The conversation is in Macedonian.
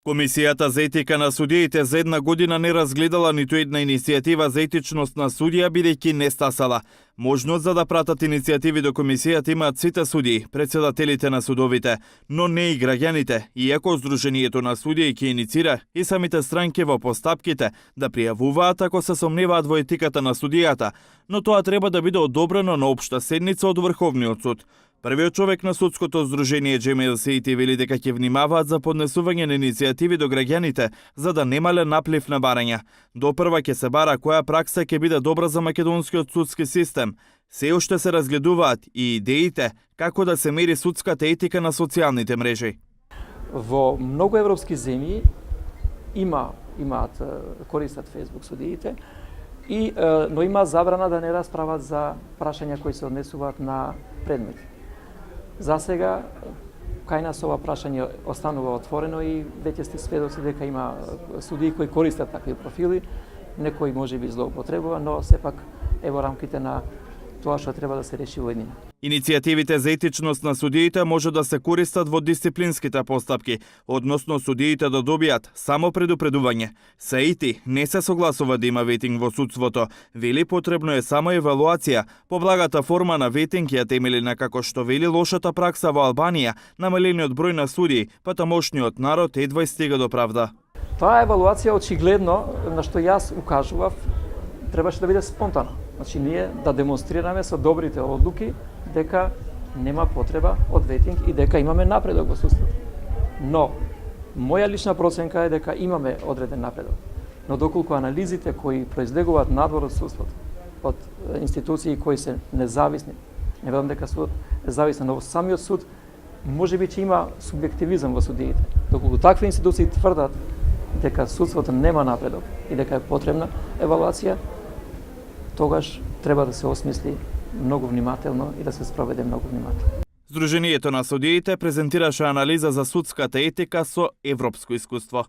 Комисијата за етика на судиите за една година не разгледала ниту една иницијатива за етичност на судија, бидејќи не стасала. Можност за да пратат иницијативи до комисијата имаат сите судии, председателите на судовите, но не и граѓаните, иако Сдруженијето на судии ќе иницира и самите странки во постапките да пријавуваат ако се сомневаат во етиката на судијата, но тоа треба да биде одобрено на општа седница од Врховниот суд. Првиот човек на судското здружение Джемил Сейти вели дека ќе внимаваат за поднесување на иницијативи до граѓаните за да немале наплив на барања. Допрва ќе се бара која пракса ќе биде добра за македонскиот судски систем. Се уште се разгледуваат и идеите како да се мери судската етика на социјалните мрежи. Во многу европски земји имаат користат Facebook судиите но има забрана да не расправат за прашања кои се однесуваат на предмети. За сега, кај нас ова прашање останува отворено и веќе сте сведоци дека има судии кои користат такви профили, некои може би злоупотребува, но сепак е во рамките на тоа што треба да се реши во еднина. Иницијативите за етичност на судиите може да се користат во дисциплинските постапки, односно судиите да добијат само предупредување. Саити не се согласува да има ветинг во судството, вели потребно е само евалуација. Поблагата форма на ветинг ја темели на како што вели лошата пракса во Албанија, намалениот број на судии, па тамошниот народ едва стига до правда. Таа евалуација очигледно, на што јас укажував, требаше да биде спонтана. Значи, ние да демонстрираме со добрите одлуки дека нема потреба од ветинг и дека имаме напредок во судството. Но, моја лична проценка е дека имаме одреден напредок. Но доколку анализите кои произлегуваат надвор од судството, од институции кои се независни, не велам дека судот е зависен, но самиот суд може би ќе има субјективизам во судиите. Доколку такви институции тврдат дека судството нема напредок и дека е потребна евалуација, тогаш треба да се осмисли многу внимателно и да се спроведе многу внимателно. Сдруженијето на судиите презентираше анализа за судската етика со европско искуство.